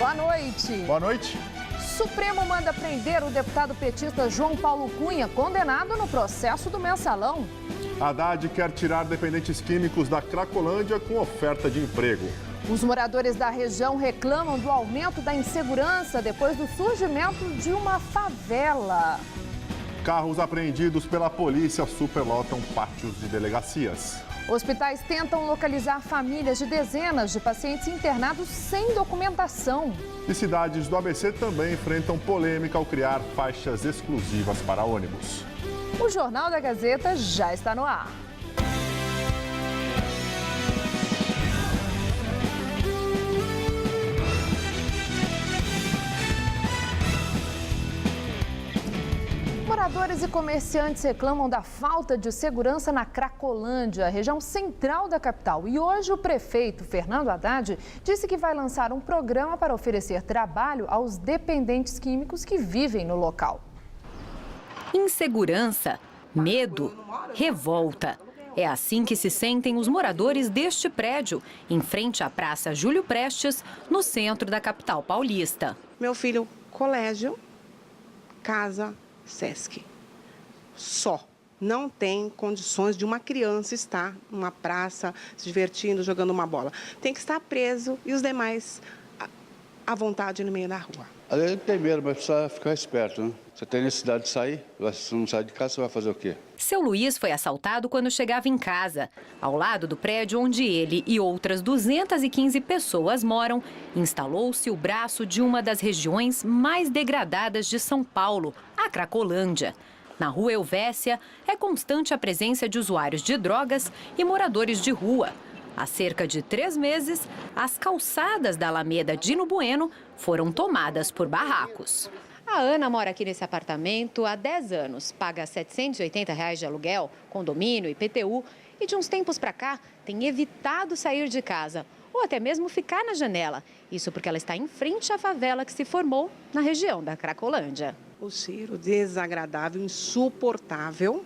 Boa noite. Boa noite. Supremo manda prender o deputado petista João Paulo Cunha, condenado no processo do Mensalão. Haddad quer tirar dependentes químicos da Cracolândia com oferta de emprego. Os moradores da região reclamam do aumento da insegurança depois do surgimento de uma favela. Carros apreendidos pela polícia superlotam pátios de delegacias. Hospitais tentam localizar famílias de dezenas de pacientes internados sem documentação. E cidades do ABC também enfrentam polêmica ao criar faixas exclusivas para ônibus. O Jornal da Gazeta já está no ar. Moradores e comerciantes reclamam da falta de segurança na Cracolândia, região central da capital. E hoje o prefeito Fernando Haddad disse que vai lançar um programa para oferecer trabalho aos dependentes químicos que vivem no local. Insegurança, medo, revolta. É assim que se sentem os moradores deste prédio, em frente à Praça Júlio Prestes, no centro da capital paulista. Meu filho, colégio, casa, Sesc. Só. Não tem condições de uma criança estar numa praça, se divertindo, jogando uma bola. Tem que estar preso e os demais à vontade no meio da rua. Às vezes tem medo, mas precisa ficar esperto, né? Você tem necessidade de sair, se não sair de casa, você vai fazer o quê? Seu Luiz foi assaltado quando chegava em casa. Ao lado do prédio onde ele e outras 215 pessoas moram, instalou-se o braço de uma das regiões mais degradadas de São Paulo, a Cracolândia. Na rua Helvécia, é constante a presença de usuários de drogas e moradores de rua. Há cerca de 3 meses, as calçadas da Alameda Dino Bueno foram tomadas por barracos. A Ana mora aqui nesse apartamento há 10 anos, paga R$ 780 de aluguel, condomínio, IPTU, e de uns tempos para cá tem evitado sair de casa ou até mesmo ficar na janela. Isso porque ela está em frente à favela que se formou na região da Cracolândia. O cheiro desagradável, insuportável,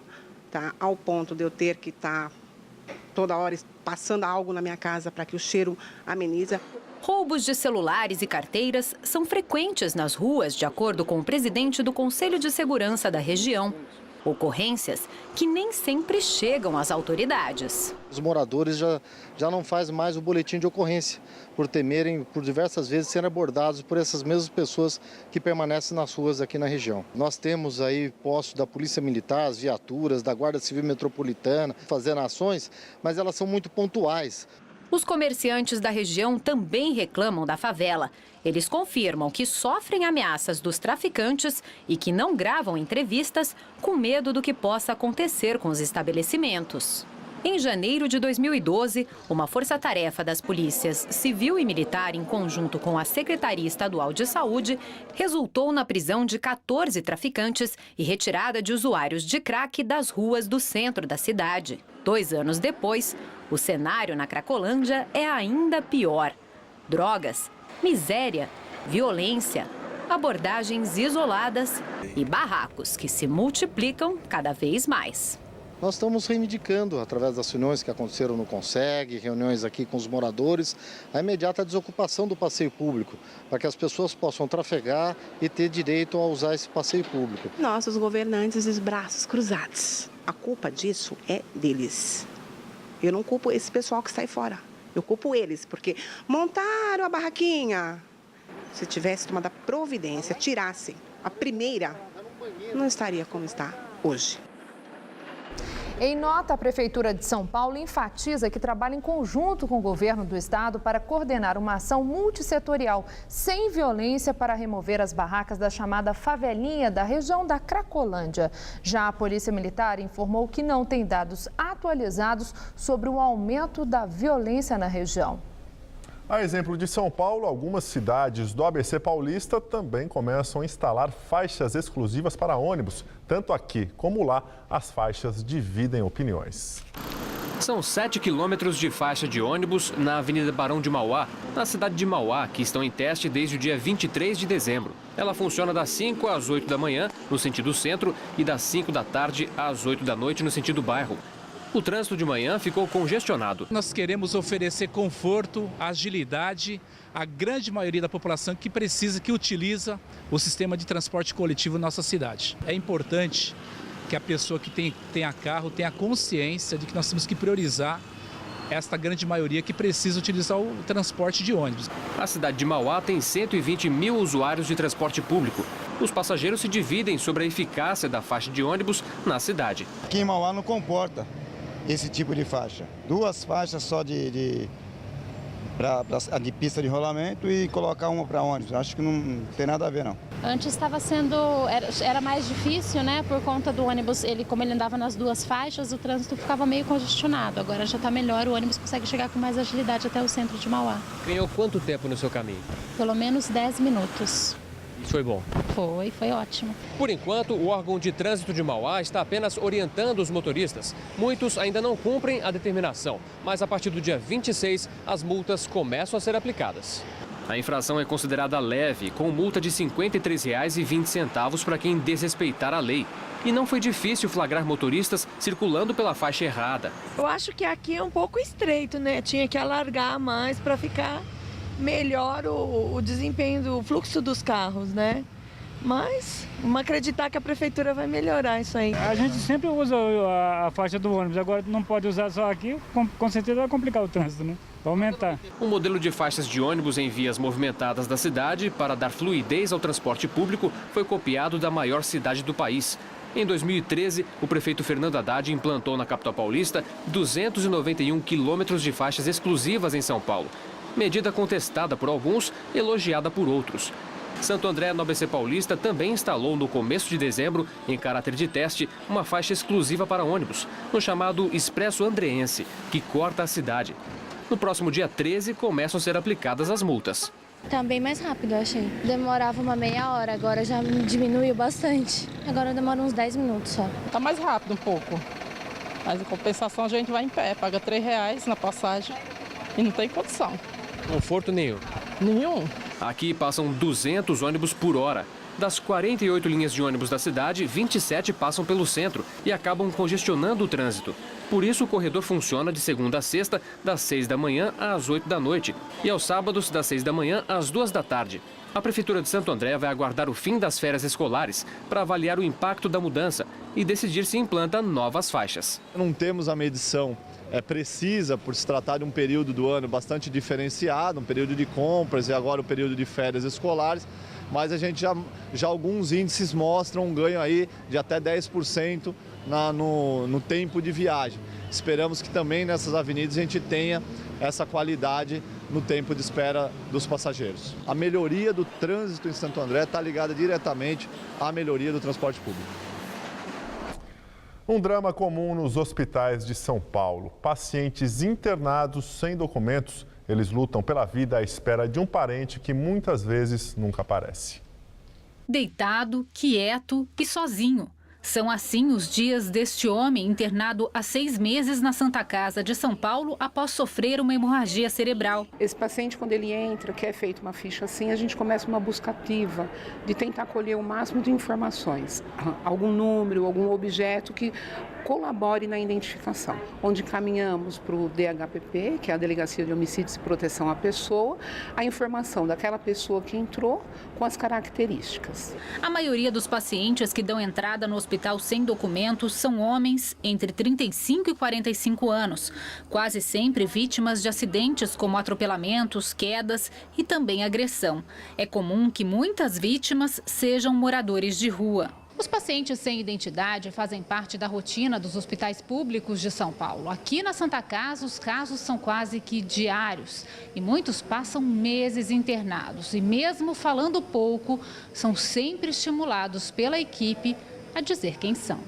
tá? Ao ponto de eu ter que estar toda hora passando algo na minha casa para que o cheiro amenize. Roubos de celulares e carteiras são frequentes nas ruas, de acordo com o presidente do Conselho de Segurança da região. Ocorrências que nem sempre chegam às autoridades. Os moradores já não fazem mais o boletim de ocorrência, por temerem, por diversas vezes, serem abordados por essas mesmas pessoas que permanecem nas ruas aqui na região. Nós temos aí postos da Polícia Militar, as viaturas, da Guarda Civil Metropolitana, fazendo ações, mas elas são muito pontuais. Os comerciantes da região também reclamam da favela. Eles confirmam que sofrem ameaças dos traficantes e que não gravam entrevistas com medo do que possa acontecer com os estabelecimentos. Em janeiro de 2012, uma força-tarefa das polícias civil e militar, em conjunto com a Secretaria Estadual de Saúde, resultou na prisão de 14 traficantes e retirada de usuários de crack das ruas do centro da cidade. 2 anos depois, o cenário na Cracolândia é ainda pior. Drogas, miséria, violência, abordagens isoladas e barracos que se multiplicam cada vez mais. Nós estamos reivindicando, através das reuniões que aconteceram no Conseg, reuniões aqui com os moradores, a imediata desocupação do passeio público, para que as pessoas possam trafegar e ter direito a usar esse passeio público. Nossos governantes de braços cruzados. A culpa disso é deles. Eu não culpo esse pessoal que sai fora. Eu culpo eles, porque montaram a barraquinha. Se tivesse tomado a providência, tirassem a primeira, não estaria como está hoje. Em nota, a Prefeitura de São Paulo enfatiza que trabalha em conjunto com o governo do estado para coordenar uma ação multissetorial sem violência para remover as barracas da chamada favelinha da região da Cracolândia. Já a Polícia Militar informou que não tem dados atualizados sobre o aumento da violência na região. A exemplo de São Paulo, algumas cidades do ABC paulista também começam a instalar faixas exclusivas para ônibus. Tanto aqui como lá, as faixas dividem opiniões. São 7 quilômetros de faixa de ônibus na Avenida Barão de Mauá, na cidade de Mauá, que estão em teste desde o dia 23 de dezembro. Ela funciona das 5 às 8 da manhã, no sentido centro, e das 5 da tarde às 8 da noite, no sentido bairro. O trânsito de manhã ficou congestionado. Nós queremos oferecer conforto, agilidade à grande maioria da população que precisa, que utiliza o sistema de transporte coletivo na nossa cidade. É importante que a pessoa que tenha carro tenha consciência de que nós temos que priorizar esta grande maioria que precisa utilizar o transporte de ônibus. A cidade de Mauá tem 120 mil usuários de transporte público. Os passageiros se dividem sobre a eficácia da faixa de ônibus na cidade. Aqui em Mauá não comporta esse tipo de faixa. 2 faixas só de pista de rolamento e colocar uma para ônibus. Acho que não tem nada a ver, não. Antes estava era mais difícil, né? Por conta do ônibus, como ele andava nas 2 faixas, o trânsito ficava meio congestionado. Agora já está melhor, o ônibus consegue chegar com mais agilidade até o centro de Mauá. Ganhou quanto tempo no seu caminho? Pelo menos 10 minutos. Isso foi bom? Foi ótimo. Por enquanto, o órgão de trânsito de Mauá está apenas orientando os motoristas. Muitos ainda não cumprem a determinação, mas a partir do dia 26, as multas começam a ser aplicadas. A infração é considerada leve, com multa de R$ 53,20 para quem desrespeitar a lei. E não foi difícil flagrar motoristas circulando pela faixa errada. Eu acho que aqui é um pouco estreito, né? Tinha que alargar mais para ficar melhor o desempenho, o fluxo dos carros, né? Mas vamos acreditar que a prefeitura vai melhorar isso aí. A gente sempre usa a faixa do ônibus, agora não pode usar só aqui, com certeza vai complicar o trânsito, né? Vai aumentar. O modelo de faixas de ônibus em vias movimentadas da cidade para dar fluidez ao transporte público foi copiado da maior cidade do país. Em 2013, o prefeito Fernando Haddad implantou na capital paulista 291 quilômetros de faixas exclusivas em São Paulo. Medida contestada por alguns, elogiada por outros. Santo André, no ABC Paulista, também instalou no começo de dezembro, em caráter de teste, uma faixa exclusiva para ônibus, no chamado Expresso Andreense, que corta a cidade. No próximo dia 13, começam a ser aplicadas as multas. Tá bem mais rápido, eu achei. Demorava uma meia hora, agora já diminuiu bastante. Agora demora uns 10 minutos só. Tá mais rápido um pouco, mas em compensação a gente vai em pé, paga R$3 na passagem e não tem condição. Conforto nenhum? Nenhum. Aqui passam 200 ônibus por hora. Das 48 linhas de ônibus da cidade, 27 passam pelo centro e acabam congestionando o trânsito. Por isso, o corredor funciona de segunda a sexta, das 6 da manhã às 8 da noite e aos sábados, das 6 da manhã às 2 da tarde. A Prefeitura de Santo André vai aguardar o fim das férias escolares para avaliar o impacto da mudança e decidir se implanta novas faixas. Não temos a medição precisa, por se tratar de um período do ano bastante diferenciado, um período de compras e agora o período de férias escolares, mas a gente já alguns índices mostram um ganho aí de até 10% no tempo de viagem. Esperamos que também nessas avenidas a gente tenha essa qualidade no tempo de espera dos passageiros. A melhoria do trânsito em Santo André está ligada diretamente à melhoria do transporte público. Um drama comum nos hospitais de São Paulo. Pacientes internados sem documentos, eles lutam pela vida à espera de um parente que muitas vezes nunca aparece. Deitado, quieto e sozinho. São assim os dias deste homem internado há 6 meses na Santa Casa de São Paulo após sofrer uma hemorragia cerebral. Esse paciente, quando ele entra, que é feita uma ficha assim, a gente começa uma busca ativa de tentar colher o máximo de informações, algum número, algum objeto que colabore na identificação, onde caminhamos para o DHPP, que é a Delegacia de Homicídios e Proteção à Pessoa, a informação daquela pessoa que entrou com as características. A maioria dos pacientes que dão entrada no hospital sem documentos são homens entre 35 e 45 anos, quase sempre vítimas de acidentes como atropelamentos, quedas e também agressão. É comum que muitas vítimas sejam moradores de rua. Os pacientes sem identidade fazem parte da rotina dos hospitais públicos de São Paulo. Aqui na Santa Casa, os casos são quase que diários e muitos passam meses internados. E mesmo falando pouco, são sempre estimulados pela equipe a dizer quem são.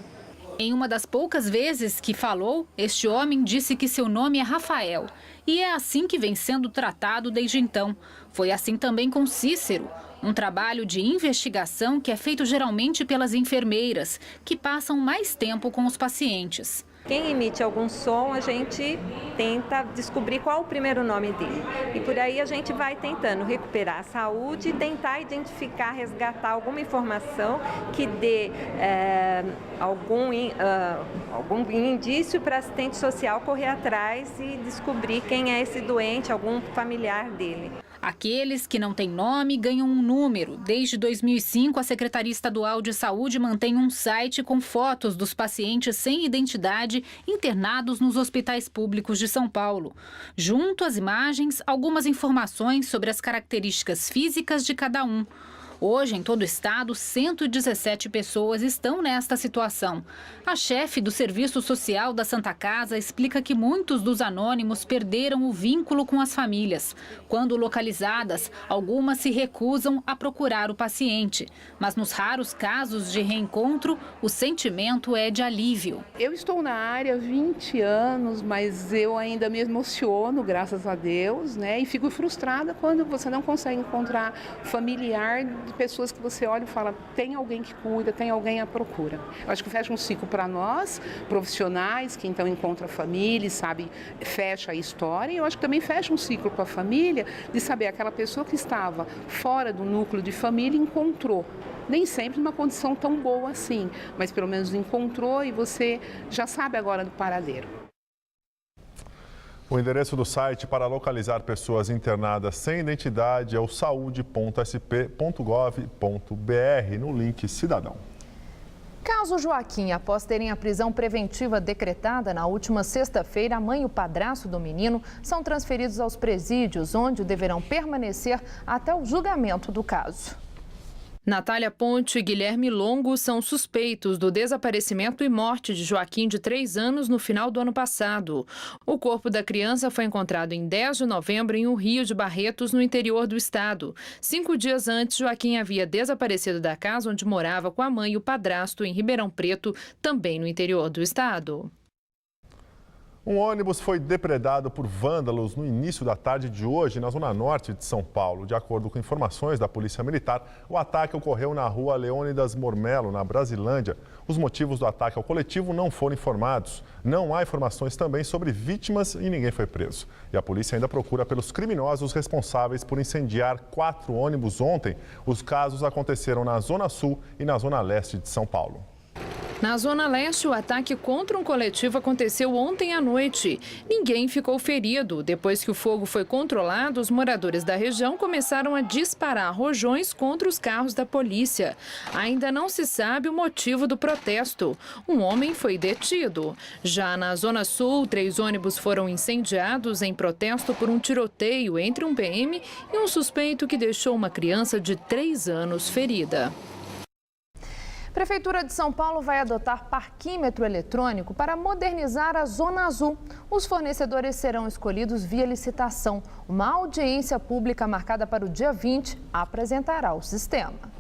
Em uma das poucas vezes que falou, este homem disse que seu nome é Rafael. E é assim que vem sendo tratado desde então. Foi assim também com Cícero. Um trabalho de investigação que é feito geralmente pelas enfermeiras, que passam mais tempo com os pacientes. Quem emite algum som, a gente tenta descobrir qual o primeiro nome dele. E por aí a gente vai tentando recuperar a saúde e tentar identificar, resgatar alguma informação que dê algum indício para a assistente social correr atrás e descobrir quem é esse doente, algum familiar dele. Aqueles que não têm nome ganham um número. Desde 2005, a Secretaria Estadual de Saúde mantém um site com fotos dos pacientes sem identidade internados nos hospitais públicos de São Paulo. Junto às imagens, algumas informações sobre as características físicas de cada um. Hoje, em todo o estado, 117 pessoas estão nesta situação. A chefe do Serviço Social da Santa Casa explica que muitos dos anônimos perderam o vínculo com as famílias. Quando localizadas, algumas se recusam a procurar o paciente. Mas nos raros casos de reencontro, o sentimento é de alívio. Eu estou na área há 20 anos, mas eu ainda me emociono, graças a Deus, né? E fico frustrada quando você não consegue encontrar familiar de pessoas que você olha e fala, tem alguém que cuida, tem alguém à procura. Eu acho que fecha um ciclo para nós, profissionais, que então encontram a família, sabe, fecha a história. E eu acho que também fecha um ciclo para a família de saber aquela pessoa que estava fora do núcleo de família encontrou. Nem sempre numa condição tão boa assim, mas pelo menos encontrou e você já sabe agora do paradeiro. O endereço do site para localizar pessoas internadas sem identidade é o saude.sp.gov.br, no link Cidadão. Caso Joaquim, após terem a prisão preventiva decretada na última sexta-feira, a mãe e o padrasto do menino são transferidos aos presídios, onde deverão permanecer até o julgamento do caso. Natália Ponte e Guilherme Longo são suspeitos do desaparecimento e morte de Joaquim, de 3 anos, no final do ano passado. O corpo da criança foi encontrado em 10 de novembro em um rio de Barretos, no interior do estado. 5 dias antes, Joaquim havia desaparecido da casa onde morava com a mãe e o padrasto, em Ribeirão Preto, também no interior do estado. Um ônibus foi depredado por vândalos no início da tarde de hoje, na zona norte de São Paulo. De acordo com informações da Polícia Militar, o ataque ocorreu na rua Leônidas Mormelo, na Brasilândia. Os motivos do ataque ao coletivo não foram informados. Não há informações também sobre vítimas e ninguém foi preso. E a polícia ainda procura pelos criminosos responsáveis por incendiar 4 ônibus ontem. Os casos aconteceram na Zona Sul e na Zona Leste de São Paulo. Na Zona Leste, o ataque contra um coletivo aconteceu ontem à noite. Ninguém ficou ferido. Depois que o fogo foi controlado, os moradores da região começaram a disparar rojões contra os carros da polícia. Ainda não se sabe o motivo do protesto. Um homem foi detido. Já na Zona Sul, 3 ônibus foram incendiados em protesto por um tiroteio entre um PM e um suspeito que deixou uma criança de 3 anos ferida. Prefeitura de São Paulo vai adotar parquímetro eletrônico para modernizar a Zona Azul. Os fornecedores serão escolhidos via licitação. Uma audiência pública marcada para o dia 20 apresentará o sistema.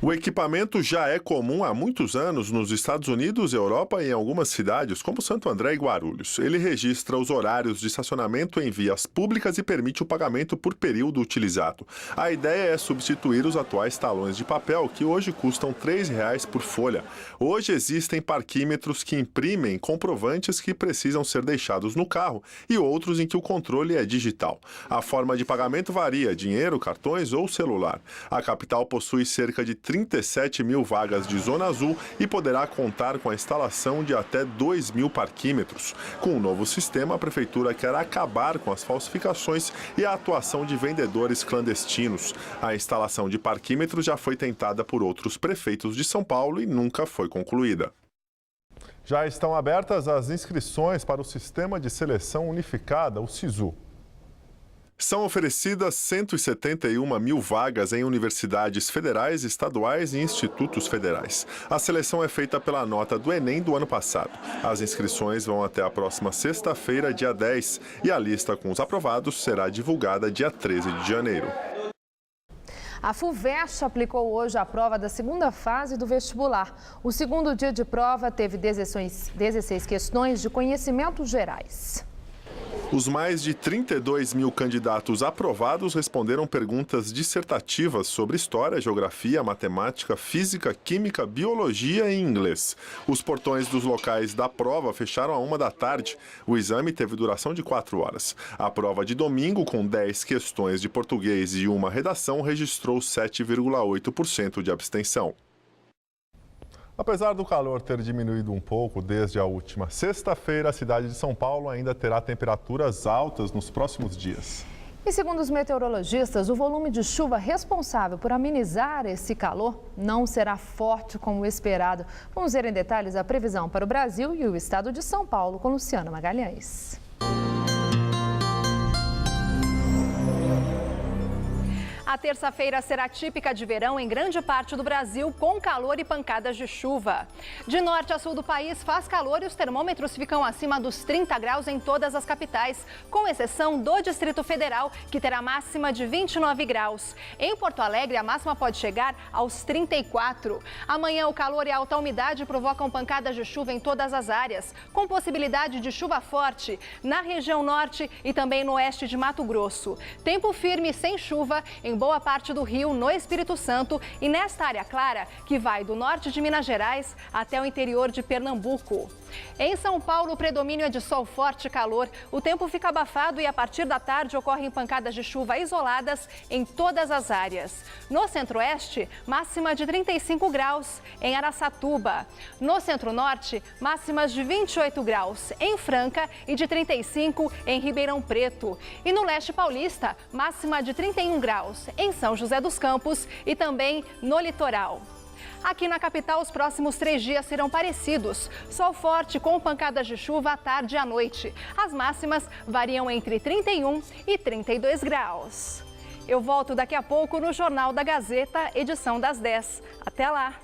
O equipamento já é comum há muitos anos nos Estados Unidos, Europa e em algumas cidades, como Santo André e Guarulhos. Ele registra os horários de estacionamento em vias públicas e permite o pagamento por período utilizado. A ideia é substituir os atuais talões de papel, que hoje custam R$ 3,00 por folha. Hoje existem parquímetros que imprimem comprovantes que precisam ser deixados no carro e outros em que o controle é digital. A forma de pagamento varia: dinheiro, cartões ou celular. A capital possui cerca de 37 mil vagas de Zona Azul e poderá contar com a instalação de até 2.000 parquímetros. Com o novo sistema, a Prefeitura quer acabar com as falsificações e a atuação de vendedores clandestinos. A instalação de parquímetros já foi tentada por outros prefeitos de São Paulo e nunca foi concluída. Já estão abertas as inscrições para o Sistema de Seleção Unificada, o SISU. São oferecidas 171 mil vagas em universidades federais, estaduais e institutos federais. A seleção é feita pela nota do Enem do ano passado. As inscrições vão até a próxima sexta-feira, dia 10, e a lista com os aprovados será divulgada dia 13 de janeiro. A FUVEST aplicou hoje a prova da segunda fase do vestibular. O segundo dia de prova teve 16 questões de conhecimentos gerais. Os mais de 32 mil candidatos aprovados responderam perguntas dissertativas sobre história, geografia, matemática, física, química, biologia e inglês. Os portões dos locais da prova fecharam à 1 da tarde. O exame teve duração de 4 horas. A prova de domingo, com 10 questões de português e uma redação, registrou 7,8% de abstenção. Apesar do calor ter diminuído um pouco desde a última sexta-feira, a cidade de São Paulo ainda terá temperaturas altas nos próximos dias. E segundo os meteorologistas, o volume de chuva responsável por amenizar esse calor não será forte como esperado. Vamos ver em detalhes a previsão para o Brasil e o estado de São Paulo com Luciana Magalhães. A terça-feira será típica de verão em grande parte do Brasil, com calor e pancadas de chuva. De norte a sul do país faz calor e os termômetros ficam acima dos 30 graus em todas as capitais, com exceção do Distrito Federal, que terá máxima de 29 graus. Em Porto Alegre, a máxima pode chegar aos 34. Amanhã, o calor e a alta umidade provocam pancadas de chuva em todas as áreas, com possibilidade de chuva forte na região norte e também no oeste de Mato Grosso. Tempo firme sem chuva em boa parte do Rio, no Espírito Santo e nesta área clara que vai do norte de Minas Gerais até o interior de Pernambuco. Em São Paulo, o predomínio é de sol forte e calor. O tempo fica abafado e a partir da tarde ocorrem pancadas de chuva isoladas em todas as áreas. No centro-oeste, máxima de 35 graus em Araçatuba. No centro-norte, máximas de 28 graus em Franca e de 35 em Ribeirão Preto. E no leste paulista, máxima de 31 graus em São José dos Campos e também no litoral. Aqui na capital, os próximos 3 dias serão parecidos. Sol forte com pancadas de chuva à tarde e à noite. As máximas variam entre 31 e 32 graus. Eu volto daqui a pouco no Jornal da Gazeta, edição das 10. Até lá!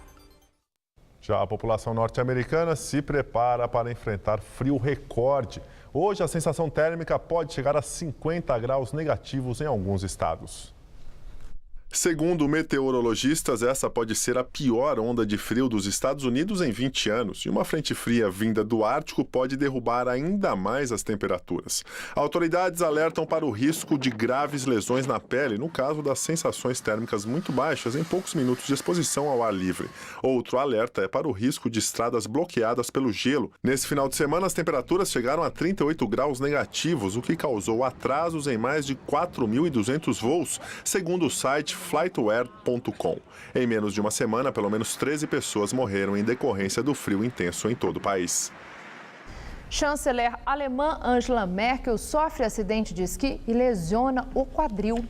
Já a população norte-americana se prepara para enfrentar frio recorde. Hoje, a sensação térmica pode chegar a 50 graus negativos em alguns estados. Segundo meteorologistas, essa pode ser a pior onda de frio dos Estados Unidos em 20 anos e uma frente fria vinda do Ártico pode derrubar ainda mais as temperaturas. Autoridades alertam para o risco de graves lesões na pele no caso das sensações térmicas muito baixas em poucos minutos de exposição ao ar livre. Outro alerta é para o risco de estradas bloqueadas pelo gelo. Nesse final de semana, as temperaturas chegaram a 38 graus negativos, o que causou atrasos em mais de 4.200 voos, segundo o site flightware.com. Em menos de uma semana, pelo menos 13 pessoas morreram em decorrência do frio intenso em todo o país. Chanceler alemã Angela Merkel sofre acidente de esqui e lesiona o quadril.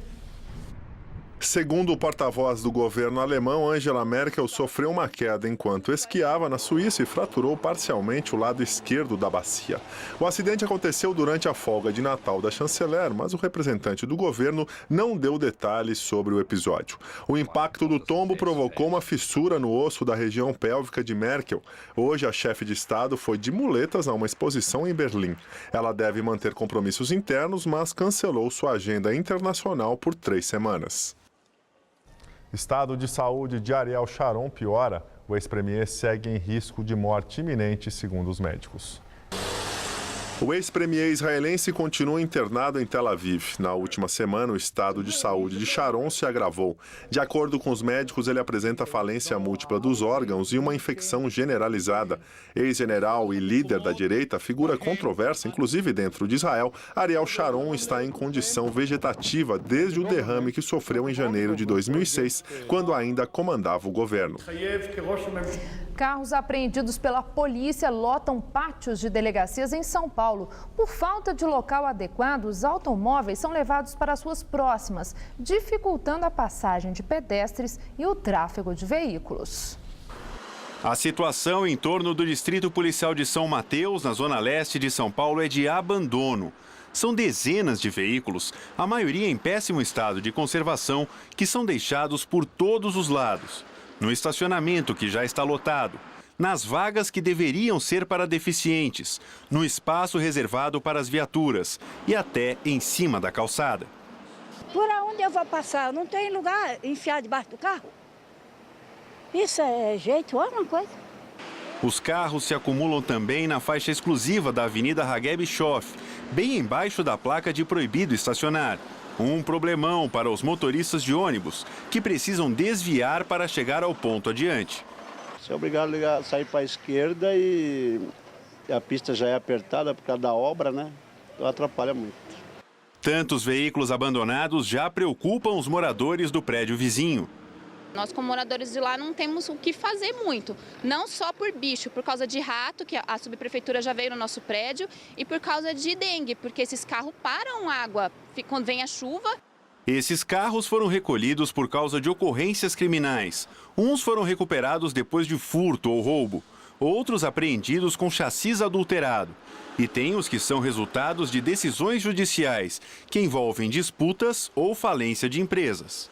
Segundo o porta-voz do governo alemão, Angela Merkel sofreu uma queda enquanto esquiava na Suíça e fraturou parcialmente o lado esquerdo da bacia. O acidente aconteceu durante a folga de Natal da chanceler, mas o representante do governo não deu detalhes sobre o episódio. O impacto do tombo provocou uma fissura no osso da região pélvica de Merkel. Hoje, a chefe de Estado foi de muletas a uma exposição em Berlim. Ela deve manter compromissos internos, mas cancelou sua agenda internacional por 3 semanas. Estado de saúde de Ariel Sharon piora. O ex-premier segue em risco de morte iminente, segundo os médicos. O ex-premier israelense continua internado em Tel Aviv. Na última semana, o estado de saúde de Sharon se agravou. De acordo com os médicos, ele apresenta falência múltipla dos órgãos e uma infecção generalizada. Ex-general e líder da direita, figura controversa, inclusive dentro de Israel, Ariel Sharon está em condição vegetativa desde o derrame que sofreu em janeiro de 2006, quando ainda comandava o governo. Carros apreendidos pela polícia lotam pátios de delegacias em São Paulo. Por falta de local adequado, os automóveis são levados para as ruas próximas, dificultando a passagem de pedestres e o tráfego de veículos. A situação em torno do Distrito Policial de São Mateus, na zona leste de São Paulo, é de abandono. São dezenas de veículos, a maioria em péssimo estado de conservação, que são deixados por todos os lados. No estacionamento, que já está lotado, nas vagas que deveriam ser para deficientes, no espaço reservado para as viaturas e até em cima da calçada. Por onde eu vou passar? Eu não tenho lugar enfiar debaixo do carro. Isso é jeito, olha uma coisa. Os carros se acumulam também na faixa exclusiva da Avenida Hageb Schoff, bem embaixo da placa de proibido estacionar. Um problemão para os motoristas de ônibus, que precisam desviar para chegar ao ponto adiante. Você é obrigado a sair para a esquerda e a pista já é apertada por causa da obra, né? Então atrapalha muito. Tantos veículos abandonados já preocupam os moradores do prédio vizinho. Nós, como moradores de lá, não temos o que fazer muito. Não só por bicho, por causa de rato, que a subprefeitura já veio no nosso prédio, e por causa de dengue, porque esses carros param água quando vem a chuva. Esses carros foram recolhidos por causa de ocorrências criminais. Uns foram recuperados depois de furto ou roubo. Outros apreendidos com chassis adulterado. E tem os que são resultados de decisões judiciais, que envolvem disputas ou falência de empresas.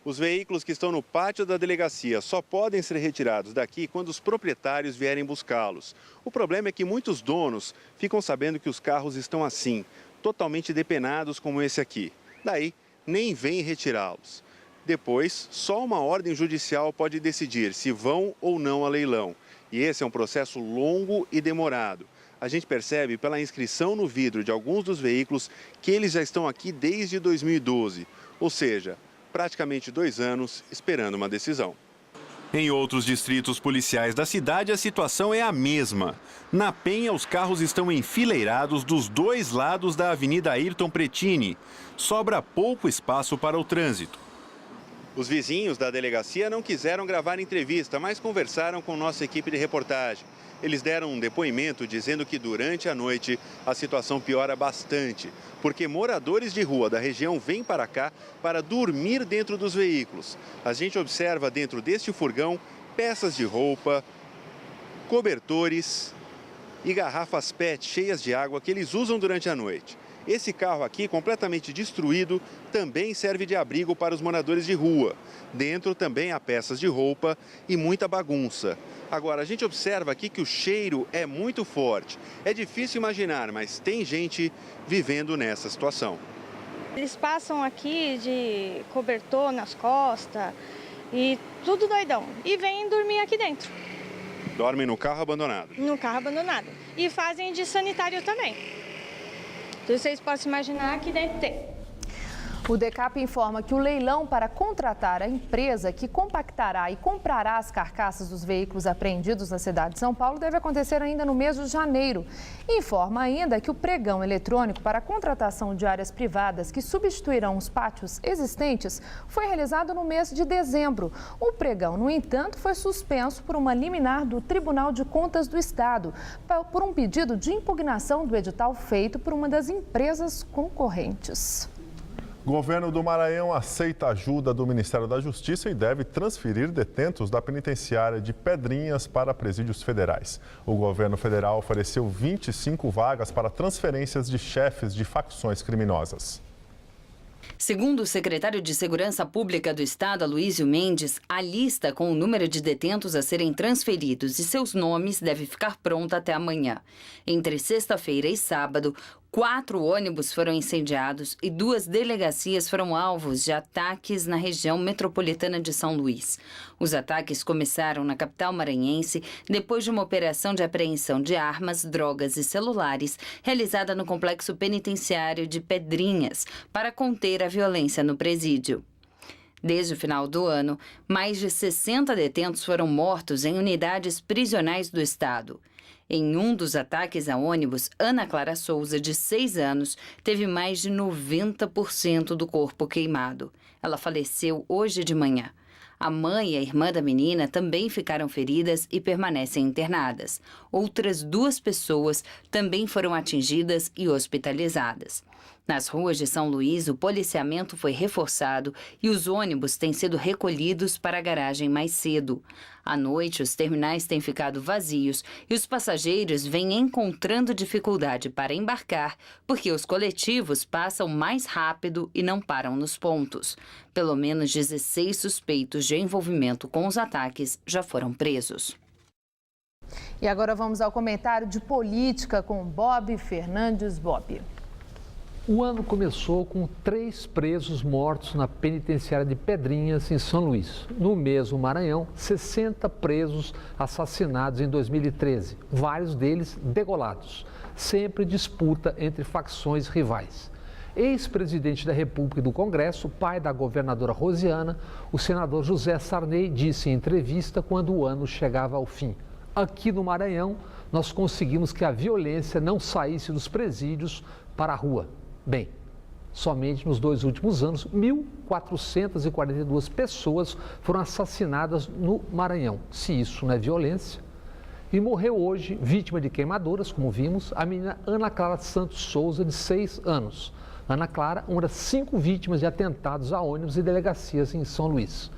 Os veículos que estão no pátio da delegacia só podem ser retirados daqui quando os proprietários vierem buscá-los. O problema é que muitos donos ficam sabendo que os carros estão assim, totalmente depenados como esse aqui. Daí, nem vêm retirá-los. Depois, só uma ordem judicial pode decidir se vão ou não a leilão. E esse é um processo longo e demorado. A gente percebe pela inscrição no vidro de alguns dos veículos que eles já estão aqui desde 2012. Ou seja, praticamente 2 anos esperando uma decisão. Em outros distritos policiais da cidade, a situação é a mesma. Na Penha, os carros estão enfileirados dos 2 lados da Avenida Ayrton Pretini. Sobra pouco espaço para o trânsito. Os vizinhos da delegacia não quiseram gravar entrevista, mas conversaram com nossa equipe de reportagem. Eles deram um depoimento dizendo que durante a noite a situação piora bastante, porque moradores de rua da região vêm para cá para dormir dentro dos veículos. A gente observa dentro deste furgão peças de roupa, cobertores e garrafas PET cheias de água que eles usam durante a noite. Esse carro aqui, completamente destruído, também serve de abrigo para os moradores de rua. Dentro também há peças de roupa e muita bagunça. Agora, a gente observa aqui que o cheiro é muito forte. É difícil imaginar, mas tem gente vivendo nessa situação. Eles passam aqui de cobertor nas costas e tudo doidão. E vêm dormir aqui dentro. Dormem no carro abandonado? No carro abandonado. E fazem de sanitário também. Então, vocês possam imaginar que deve ter. O DECAP informa que o leilão para contratar a empresa que compactará e comprará as carcaças dos veículos apreendidos na cidade de São Paulo deve acontecer ainda no mês de janeiro. Informa ainda que o pregão eletrônico para a contratação de áreas privadas que substituirão os pátios existentes foi realizado no mês de dezembro. O pregão, no entanto, foi suspenso por uma liminar do Tribunal de Contas do Estado, por um pedido de impugnação do edital feito por uma das empresas concorrentes. O governo do Maranhão aceita a ajuda do Ministério da Justiça e deve transferir detentos da penitenciária de Pedrinhas para presídios federais. O governo federal ofereceu 25 vagas para transferências de chefes de facções criminosas. Segundo o secretário de Segurança Pública do Estado, Aloysio Mendes, a lista com o número de detentos a serem transferidos e seus nomes deve ficar pronta até amanhã. Entre sexta-feira e sábado, 4 ônibus foram incendiados e 2 delegacias foram alvos de ataques na região metropolitana de São Luís. Os ataques começaram na capital maranhense depois de uma operação de apreensão de armas, drogas e celulares realizada no complexo penitenciário de Pedrinhas para conter a violência no presídio. Desde o final do ano, mais de 60 detentos foram mortos em unidades prisionais do estado. Em um dos ataques a ônibus, Ana Clara Souza, de 6 anos, teve mais de 90% do corpo queimado. Ela faleceu hoje de manhã. A mãe e a irmã da menina também ficaram feridas e permanecem internadas. Outras 2 pessoas também foram atingidas e hospitalizadas. Nas ruas de São Luís, o policiamento foi reforçado e os ônibus têm sido recolhidos para a garagem mais cedo. À noite, os terminais têm ficado vazios e os passageiros vêm encontrando dificuldade para embarcar porque os coletivos passam mais rápido e não param nos pontos. Pelo menos 16 suspeitos de envolvimento com os ataques já foram presos. E agora vamos ao comentário de política com Bob Fernandes. Bob. O ano começou com 3 presos mortos na penitenciária de Pedrinhas, em São Luís. No mesmo Maranhão, 60 presos assassinados em 2013, vários deles degolados. sempre disputa entre facções rivais. Ex-presidente da República e do Congresso, pai da governadora Rosiana, o senador José Sarney disse em entrevista quando o ano chegava ao fim: aqui no Maranhão, nós conseguimos que a violência não saísse dos presídios para a rua. Bem, somente nos 2 últimos anos, 1.442 pessoas foram assassinadas no Maranhão. Se isso não é violência. E morreu hoje, vítima de queimaduras, como vimos, a menina Ana Clara Santos Souza, de 6 anos. Ana Clara, uma das 5 vítimas de atentados a ônibus e delegacias em São Luís.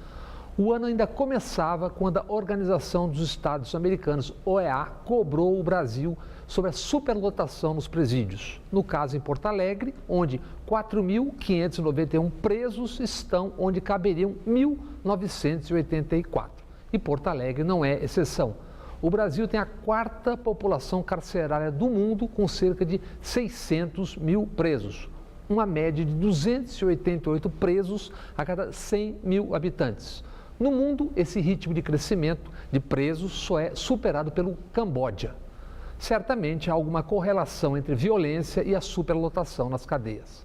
O ano ainda começava quando a Organização dos Estados Americanos, OEA, cobrou o Brasil sobre a superlotação nos presídios. No caso, em Porto Alegre, onde 4.591 presos estão onde caberiam 1.984. E Porto Alegre não é exceção. O Brasil tem a 4ª população carcerária do mundo, com cerca de 600 mil presos. Uma média de 288 presos a cada 100 mil habitantes. No mundo, esse ritmo de crescimento de presos só é superado pelo Camboja. Certamente há alguma correlação entre violência e a superlotação nas cadeias.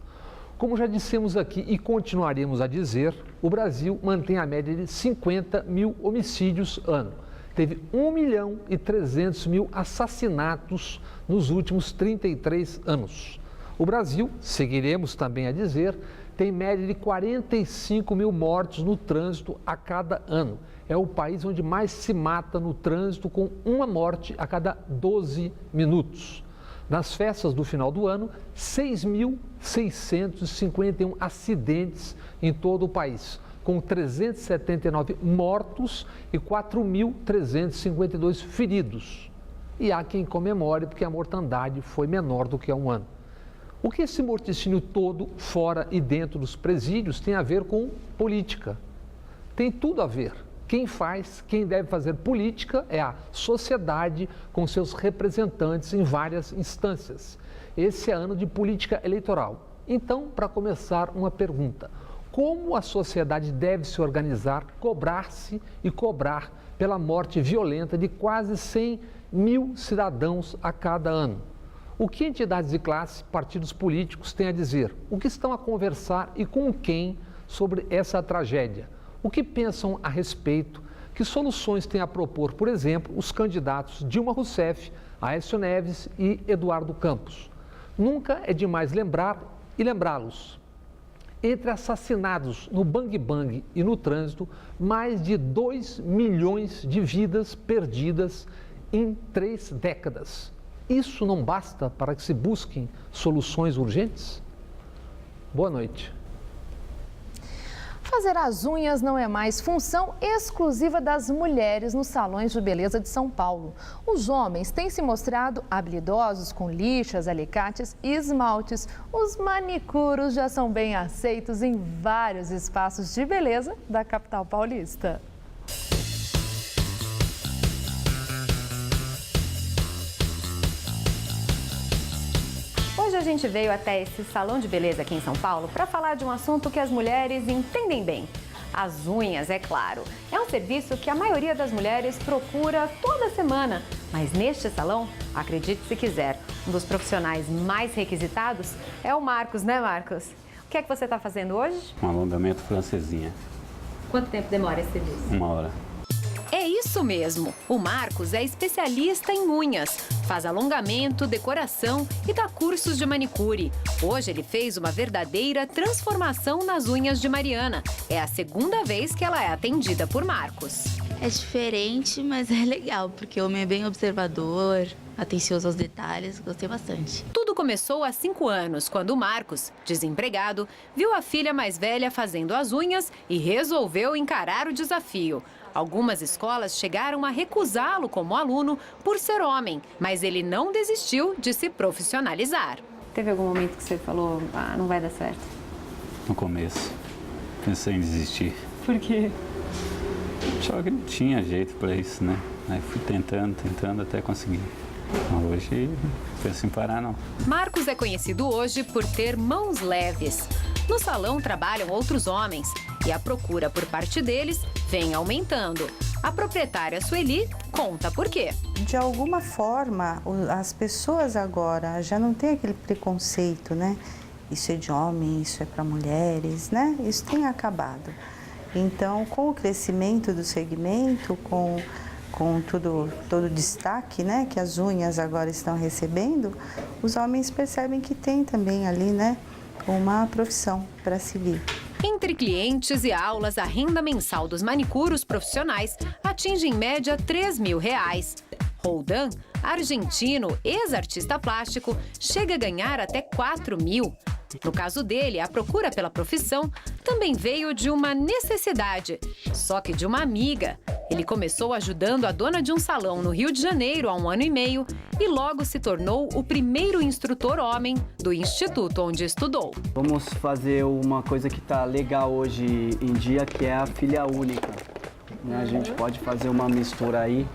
Como já dissemos aqui e continuaremos a dizer, o Brasil mantém a média de 50 mil homicídios ano. Teve 1.300.000 assassinatos nos últimos 33 anos. O Brasil, seguiremos também a dizer, tem média de 45 mil mortes no trânsito a cada ano. É o país onde mais se mata no trânsito, com uma morte a cada 12 minutos. Nas festas do final do ano, 6.651 acidentes em todo o país, com 379 mortos e 4.352 feridos. E há quem comemore porque a mortandade foi menor do que há um ano. O que esse morticínio todo, fora e dentro dos presídios, tem a ver com política? Tem tudo a ver. Quem faz, quem deve fazer política é a sociedade com seus representantes em várias instâncias. Esse é ano de política eleitoral. Então, para começar, uma pergunta: como a sociedade deve se organizar, cobrar-se e cobrar pela morte violenta de quase 100 mil cidadãos a cada ano? O que entidades de classe, partidos políticos têm a dizer? O que estão a conversar e com quem sobre essa tragédia? O que pensam a respeito? Que soluções têm a propor, por exemplo, os candidatos Dilma Rousseff, Aécio Neves e Eduardo Campos? Nunca é demais lembrar e lembrá-los. Entre assassinados no Bang Bang e no trânsito, mais de 2 milhões de vidas perdidas em 3 décadas. Isso não basta para que se busquem soluções urgentes? Boa noite. Fazer as unhas não é mais função exclusiva das mulheres nos salões de beleza de São Paulo. Os homens têm se mostrado habilidosos com lixas, alicates e esmaltes. Os manicuros já são bem aceitos em vários espaços de beleza da capital paulista. Hoje a gente veio até esse salão de beleza aqui em São Paulo para falar de um assunto que as mulheres entendem bem. As unhas, é claro. É um serviço que a maioria das mulheres procura toda semana. Mas neste salão, acredite se quiser, um dos profissionais mais requisitados é o Marcos, né, Marcos? O que é que você está fazendo hoje? Um alongamento francesinha. Quanto tempo demora esse serviço? 1 hora. É isso mesmo. O Marcos é especialista em unhas. Faz alongamento, decoração e dá cursos de manicure. Hoje ele fez uma verdadeira transformação nas unhas de Mariana. É a 2ª vez que ela é atendida por Marcos. É diferente, mas é legal, porque o homem é bem observador, atencioso aos detalhes, gostei bastante. Tudo começou há 5 anos, quando o Marcos, desempregado, viu a filha mais velha fazendo as unhas e resolveu encarar o desafio. Algumas escolas chegaram a recusá-lo como aluno por ser homem, mas ele não desistiu de se profissionalizar. Teve algum momento que você falou, não vai dar certo? No começo, pensei em desistir. Por quê? Só que não tinha jeito para isso, né? Aí fui tentando até conseguir. Mas hoje, não penso em parar, não. Marcos é conhecido hoje por ter mãos leves. No salão trabalham outros homens e a procura por parte deles vem aumentando. A proprietária Sueli conta por quê. De alguma forma, as pessoas agora já não têm aquele preconceito, né? Isso é de homem, isso é para mulheres, né? Isso tem acabado. Então, com o crescimento do segmento, com todo o destaque, né, que as unhas agora estão recebendo, os homens percebem que tem também ali, né, uma profissão para seguir. Entre clientes e aulas, a renda mensal dos manicuros profissionais atinge em média R$3.000. Roldan, argentino, ex-artista plástico, chega a ganhar até R$4.000. No caso dele, a procura pela profissão também veio de uma necessidade, só que de uma amiga. Ele começou ajudando a dona de um salão no Rio de Janeiro há 1 ano e meio e logo se tornou o primeiro instrutor homem do instituto onde estudou. Vamos fazer uma coisa que está legal hoje em dia, que é a filha única. A gente pode fazer uma mistura aí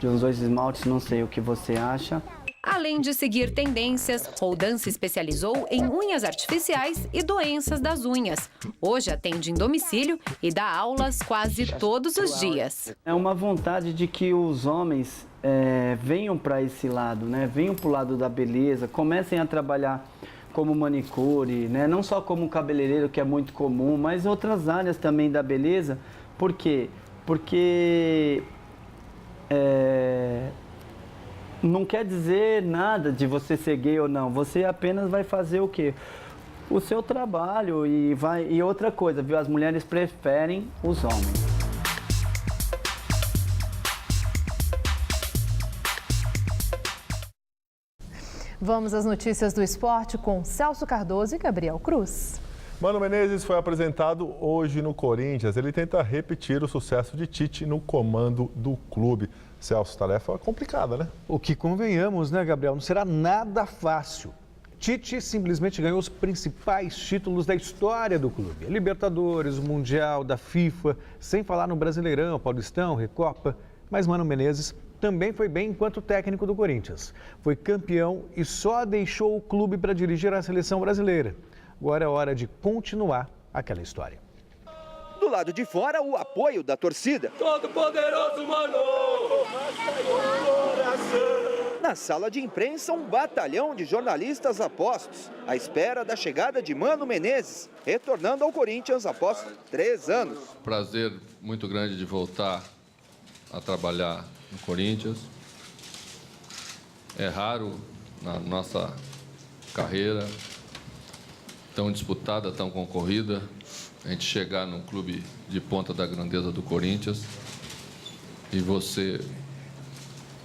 de uns 2 esmaltes, não sei o que você acha. Além de seguir tendências, Roldan se especializou em unhas artificiais e doenças das unhas. Hoje atende em domicílio e dá aulas quase todos os dias. É uma vontade de que os homens venham para esse lado, né? Venham para o lado da beleza, comecem a trabalhar como manicure, né? Não só como cabeleireiro, que é muito comum, mas outras áreas também da beleza. Por quê? Porque não quer dizer nada de você ser gay ou não. Você apenas vai fazer o quê? O seu trabalho e outra coisa, viu? As mulheres preferem os homens. Vamos às notícias do esporte com Celso Cardoso e Gabriel Cruz. Mano Menezes foi apresentado hoje no Corinthians. Ele tenta repetir o sucesso de Tite no comando do clube. Celso, tarefa complicada, né? O que convenhamos, né, Gabriel? Não será nada fácil. Tite simplesmente ganhou os principais títulos da história do clube. Libertadores, o Mundial, da FIFA, sem falar no Brasileirão, Paulistão, Recopa. Mas Mano Menezes também foi bem enquanto técnico do Corinthians. Foi campeão e só deixou o clube para dirigir a seleção brasileira. Agora é hora de continuar aquela história. Do lado de fora, o apoio da torcida. Todo poderoso, mano! Na sala de imprensa, um batalhão de jornalistas apostos, à espera da chegada de Mano Menezes, retornando ao Corinthians após 3 anos. Prazer muito grande de voltar a trabalhar no Corinthians. É raro na nossa carreira tão disputada, tão concorrida, a gente chegar num clube de ponta da grandeza do Corinthians e você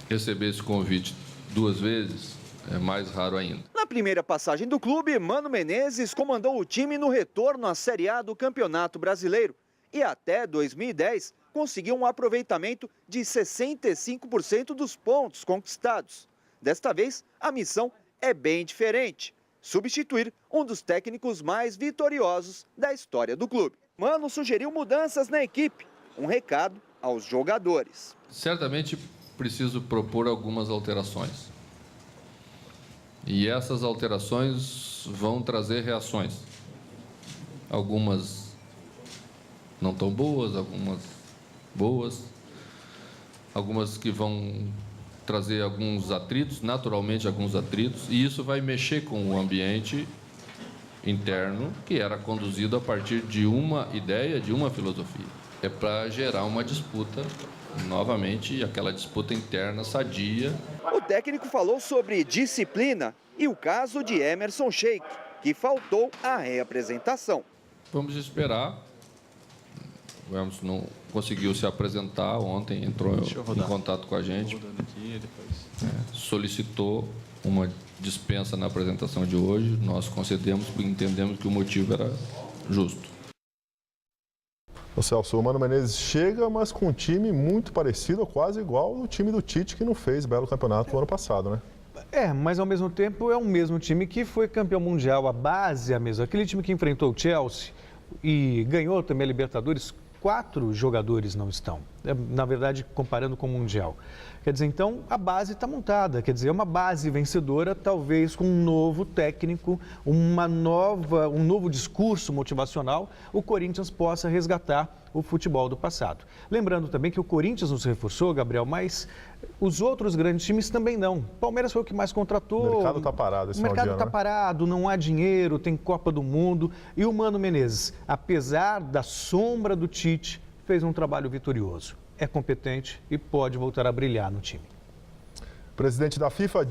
receber esse convite 2 vezes é mais raro ainda. Na primeira passagem do clube, Mano Menezes comandou o time no retorno à Série A do Campeonato Brasileiro e até 2010 conseguiu um aproveitamento de 65% dos pontos conquistados. Desta vez, a missão é bem diferente: substituir um dos técnicos mais vitoriosos da história do clube. Mano sugeriu mudanças na equipe, um recado aos jogadores. Certamente preciso propor algumas alterações. E essas alterações vão trazer reações. Algumas não tão boas, algumas boas, algumas que vão trazer alguns atritos, naturalmente alguns atritos, e isso vai mexer com o ambiente interno que era conduzido a partir de uma ideia, de uma filosofia. É para gerar uma disputa, novamente, aquela disputa interna sadia. O técnico falou sobre disciplina e o caso de Emerson Sheik, que faltou à reapresentação. Vamos esperar. O Emerson não conseguiu se apresentar ontem, entrou em contato com a gente, solicitou uma dispensa na apresentação de hoje. Nós concedemos porque entendemos que o motivo era justo. O Celso, o Mano Menezes chega, mas com um time muito parecido, ou quase igual ao time do Tite, que não fez belo campeonato no ano passado, né? Mas ao mesmo tempo é o mesmo time que foi campeão mundial, a base é a mesma. Aquele time que enfrentou o Chelsea e ganhou também a Libertadores 4 jogadores não estão. Na verdade, comparando com o Mundial. Quer dizer, então, a base está montada. Quer dizer, é uma base vencedora, talvez com um novo técnico, um novo discurso motivacional, o Corinthians possa resgatar o futebol do passado. Lembrando também que o Corinthians nos reforçou, Gabriel, mas os outros grandes times também não. O Palmeiras foi o que mais contratou. O mercado está parado esse final de ano, O mercado está parado, não há dinheiro, tem Copa do Mundo. E o Mano Menezes, apesar da sombra do Tite, fez um trabalho vitorioso. É competente e pode voltar a brilhar no time. O presidente da FIFA,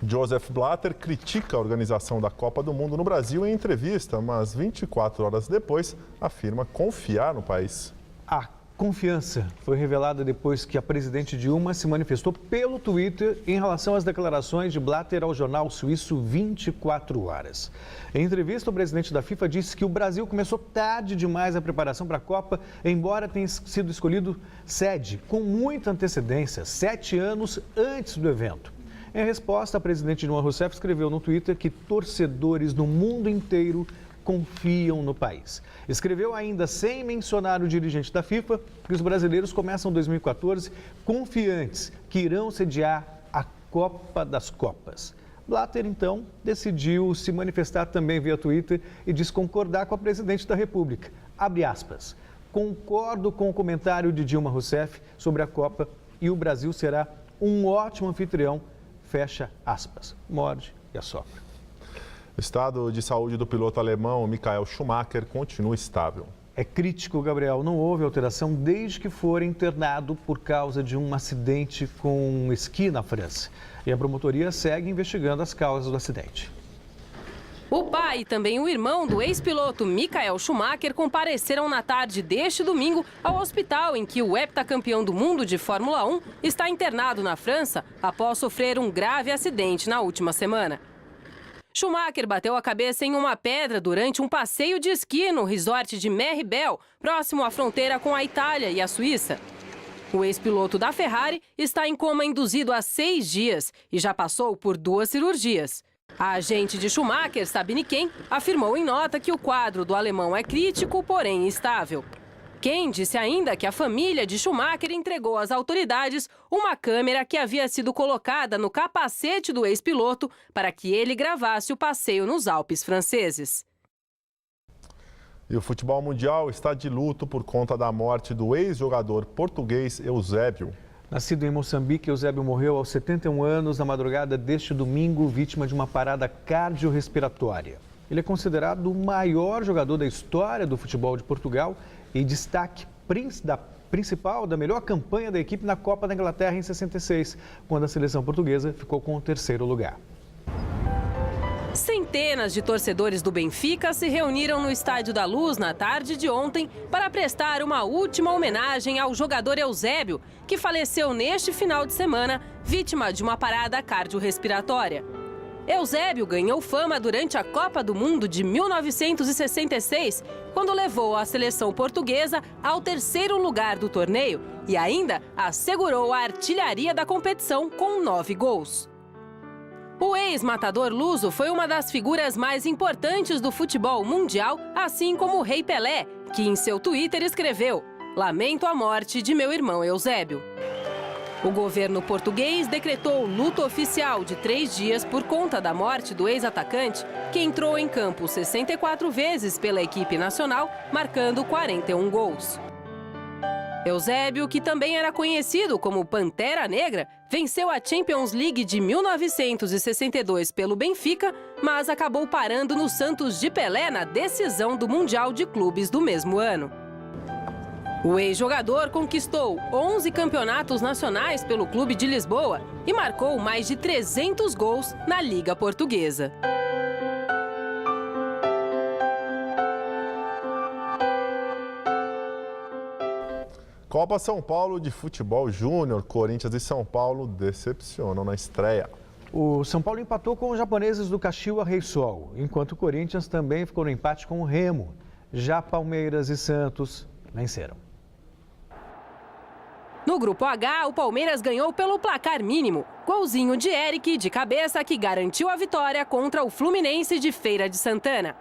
Joseph Blatter, critica a organização da Copa do Mundo no Brasil em entrevista, mas 24 horas depois afirma confiar no país. A confiança foi revelada depois que a presidente Dilma se manifestou pelo Twitter em relação às declarações de Blatter ao jornal suíço 24 Horas. Em entrevista, o presidente da FIFA disse que o Brasil começou tarde demais a preparação para a Copa, embora tenha sido escolhido sede com muita antecedência, 7 anos antes do evento. Em resposta, a presidente Dilma Rousseff escreveu no Twitter que torcedores no mundo inteiro confiam no país. Escreveu ainda, sem mencionar o dirigente da FIFA, que os brasileiros começam 2014 confiantes que irão sediar a Copa das Copas. Blatter, então, decidiu se manifestar também via Twitter e diz concordar com a presidente da República. Abre aspas. Concordo com o comentário de Dilma Rousseff sobre a Copa e o Brasil será um ótimo anfitrião. Fecha aspas. Morde e assopra. O estado de saúde do piloto alemão Michael Schumacher continua estável. É crítico, Gabriel. Não houve alteração desde que for internado por causa de um acidente com esqui na França. E a promotoria segue investigando as causas do acidente. O pai e também o irmão do ex-piloto Michael Schumacher compareceram na tarde deste domingo ao hospital em que o heptacampeão do mundo de Fórmula 1 está internado na França após sofrer um grave acidente na última semana. Schumacher bateu a cabeça em uma pedra durante um passeio de esqui no resort de Meribel, próximo à fronteira com a Itália e a Suíça. O ex-piloto da Ferrari está em coma induzido há 6 dias e já passou por 2 cirurgias. A agente de Schumacher, Sabine Ken, afirmou em nota que o quadro do alemão é crítico, porém estável. Ken disse ainda que a família de Schumacher entregou às autoridades uma câmera que havia sido colocada no capacete do ex-piloto para que ele gravasse o passeio nos Alpes franceses. E o futebol mundial está de luto por conta da morte do ex-jogador português Eusébio. Nascido em Moçambique, Eusébio morreu aos 71 anos na madrugada deste domingo, vítima de uma parada cardiorrespiratória. Ele é considerado o maior jogador da história do futebol de Portugal e destaque principal da melhor campanha da equipe na Copa da Inglaterra em 66, quando a seleção portuguesa ficou com o 3º lugar. Centenas de torcedores do Benfica se reuniram no Estádio da Luz na tarde de ontem para prestar uma última homenagem ao jogador Eusébio, que faleceu neste final de semana, vítima de uma parada cardiorrespiratória. Eusébio ganhou fama durante a Copa do Mundo de 1966, quando levou a seleção portuguesa ao 3º lugar do torneio e ainda assegurou a artilharia da competição com 9 gols. O ex-matador luso foi uma das figuras mais importantes do futebol mundial, assim como o Rei Pelé, que em seu Twitter escreveu: "Lamento a morte de meu irmão Eusébio". O governo português decretou luto oficial de 3 dias por conta da morte do ex-atacante, que entrou em campo 64 vezes pela equipe nacional, marcando 41 gols. Eusébio, que também era conhecido como Pantera Negra, venceu a Champions League de 1962 pelo Benfica, mas acabou parando no Santos de Pelé na decisão do Mundial de Clubes do mesmo ano. O ex-jogador conquistou 11 campeonatos nacionais pelo Clube de Lisboa e marcou mais de 300 gols na Liga Portuguesa. Copa São Paulo de Futebol Júnior, Corinthians e São Paulo decepcionam na estreia. O São Paulo empatou com os japoneses do Kashiwa Reysol, enquanto o Corinthians também ficou no empate com o Remo. Já Palmeiras e Santos venceram. No Grupo H, o Palmeiras ganhou pelo placar mínimo. Golzinho de Eric de cabeça que garantiu a vitória contra o Fluminense de Feira de Santana.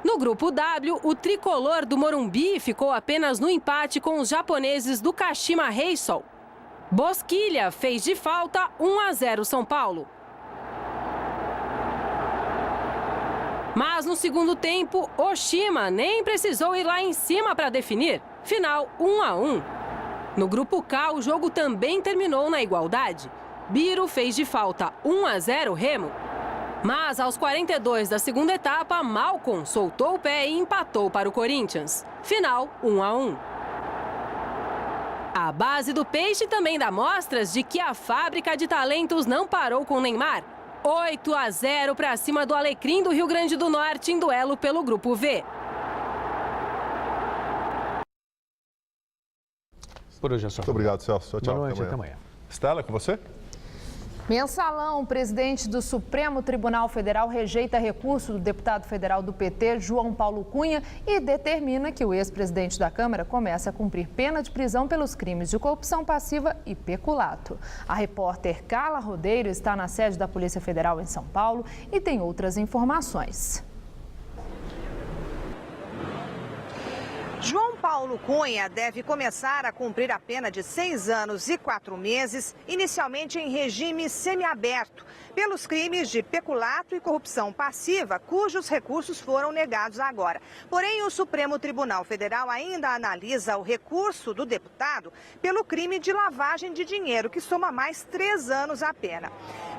No grupo W, o tricolor do Morumbi ficou apenas no empate com os japoneses do Kashima Reysol. Bosquilha fez de falta 1-0 São Paulo. Mas no segundo tempo, Oshima nem precisou ir lá em cima para definir. Final 1-1. No grupo K, o jogo também terminou na igualdade. Biro fez de falta 1-0 Remo. Mas aos 42 da segunda etapa, Malcom soltou o pé e empatou para o Corinthians. Final 1-1. A base do Peixe também dá mostras de que a fábrica de talentos não parou com Neymar. 8-0 para cima do Alecrim do Rio Grande do Norte em duelo pelo Grupo V. Por hoje é só. Muito obrigado, Celso. Tchau, tchau. Boa noite, até amanhã. Estela, com você? Mensalão, o presidente do Supremo Tribunal Federal rejeita recurso do deputado federal do PT, João Paulo Cunha, e determina que o ex-presidente da Câmara comece a cumprir pena de prisão pelos crimes de corrupção passiva e peculato. A repórter Carla Rodeiro está na sede da Polícia Federal em São Paulo e tem outras informações. João Paulo Cunha deve começar a cumprir a pena de 6 anos e 4 meses, inicialmente em regime semiaberto, pelos crimes de peculato e corrupção passiva, cujos recursos foram negados agora. Porém, o Supremo Tribunal Federal ainda analisa o recurso do deputado pelo crime de lavagem de dinheiro, que soma mais 3 anos a pena.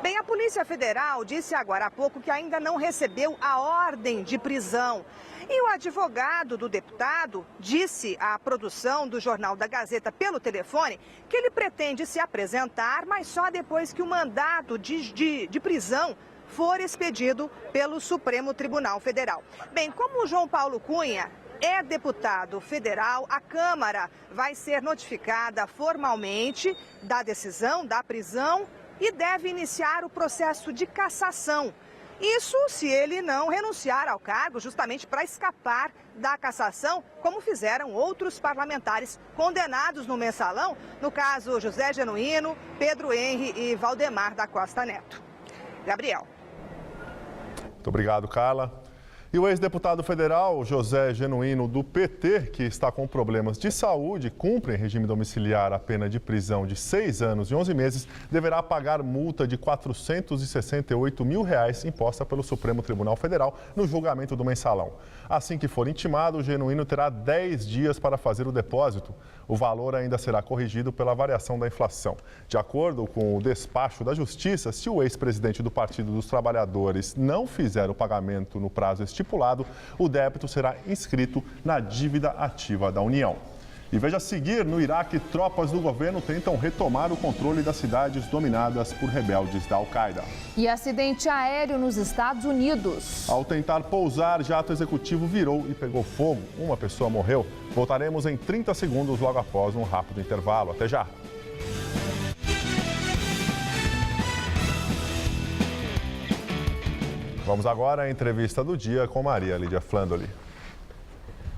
Bem, a Polícia Federal disse agora há pouco que ainda não recebeu a ordem de prisão. E o advogado do deputado disse à produção do Jornal da Gazeta pelo telefone que ele pretende se apresentar, mas só depois que o mandado de prisão for expedido pelo Supremo Tribunal Federal. Bem, como o João Paulo Cunha é deputado federal, a Câmara vai ser notificada formalmente da decisão da prisão e deve iniciar o processo de cassação. Isso se ele não renunciar ao cargo, justamente para escapar da cassação, como fizeram outros parlamentares condenados no Mensalão, no caso José Genuíno, Pedro Henri e Valdemar da Costa Neto. Gabriel. Muito obrigado, Carla. E o ex-deputado federal José Genuíno, do PT, que está com problemas de saúde, cumpre em regime domiciliar a pena de prisão de 6 anos e 11 meses, deverá pagar multa de R$ 468 mil imposta pelo Supremo Tribunal Federal no julgamento do Mensalão. Assim que for intimado, o Genuíno terá 10 dias para fazer o depósito. O valor ainda será corrigido pela variação da inflação. De acordo com o despacho da Justiça, se o ex-presidente do Partido dos Trabalhadores não fizer o pagamento no prazo estipulado, o débito será inscrito na dívida ativa da União. E veja a seguir, no Iraque, tropas do governo tentam retomar o controle das cidades dominadas por rebeldes da Al-Qaeda. E acidente aéreo nos Estados Unidos. Ao tentar pousar, jato executivo virou e pegou fogo. Uma pessoa morreu. Voltaremos em 30 segundos logo após um rápido intervalo. Até já! Vamos agora à entrevista do dia com Maria Lídia Flandoli.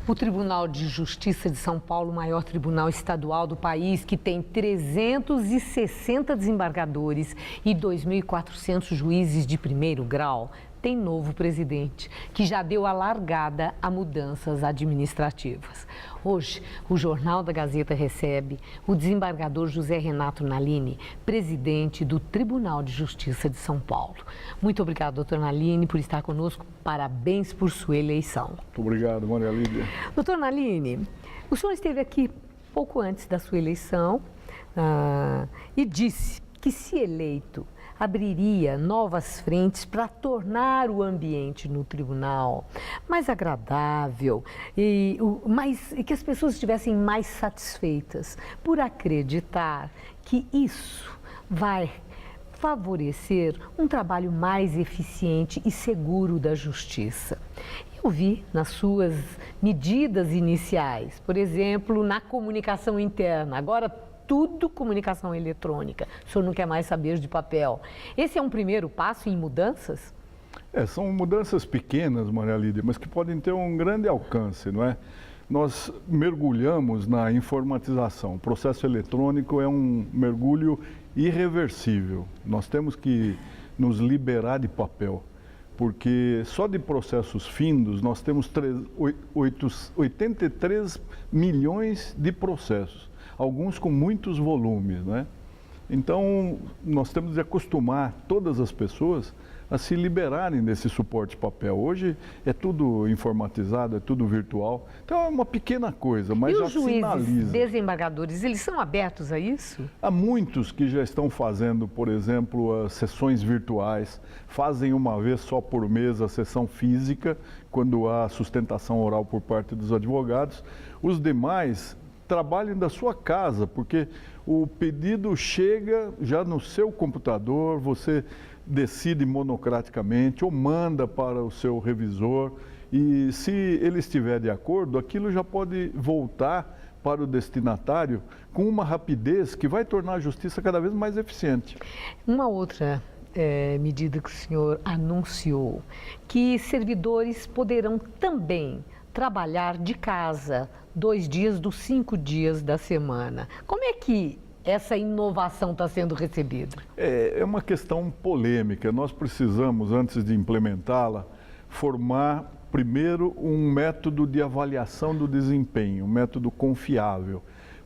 O Tribunal de Justiça de São Paulo, o maior tribunal estadual do país, que tem 360 desembargadores e 2.400 juízes de primeiro grau, tem novo presidente, que já deu a largada a mudanças administrativas. Hoje, o Jornal da Gazeta recebe o desembargador José Renato Nalini, presidente do Tribunal de Justiça de São Paulo. Muito obrigado, doutor Nalini, por estar conosco. Parabéns por sua eleição. Muito obrigado, Maria Lídia. Doutor Nalini, o senhor esteve aqui pouco antes da sua eleição e disse que, se eleito, abriria novas frentes para tornar o ambiente no tribunal mais agradável e que as pessoas estivessem mais satisfeitas, por acreditar que isso vai favorecer um trabalho mais eficiente e seguro da justiça. Eu vi nas suas medidas iniciais, por exemplo, na comunicação interna, agora tudo comunicação eletrônica. O senhor não quer mais saber de papel. Esse é um primeiro passo em mudanças? São mudanças pequenas, Maria Lídia, mas que podem ter um grande alcance, não é? Nós mergulhamos na informatização. O processo eletrônico é um mergulho irreversível. Nós temos que nos liberar de papel. porque só de processos findos nós temos 83 milhões de processos, alguns com muitos volumes, né? Então, nós temos de acostumar todas as pessoas a se liberarem desse suporte papel. Hoje é tudo informatizado, é tudo virtual. Então é uma pequena coisa, mas já sinaliza. E os juízes, desembargadores, eles são abertos a isso? Há muitos que já estão fazendo, por exemplo, as sessões virtuais, fazem uma vez só por mês a sessão física, quando há sustentação oral por parte dos advogados. Os demais trabalhem da sua casa, porque o pedido chega já no seu computador, você decide monocraticamente ou manda para o seu revisor e se ele estiver de acordo, aquilo já pode voltar para o destinatário com uma rapidez que vai tornar a justiça cada vez mais eficiente. Uma outra medida que o senhor anunciou, que servidores poderão também trabalhar de casa 2 dias dos 5 dias da semana. Como é que essa inovação está sendo recebida? É uma questão polêmica. Nós precisamos, antes de implementá-la, formar primeiro um método de avaliação do desempenho, um método confiável.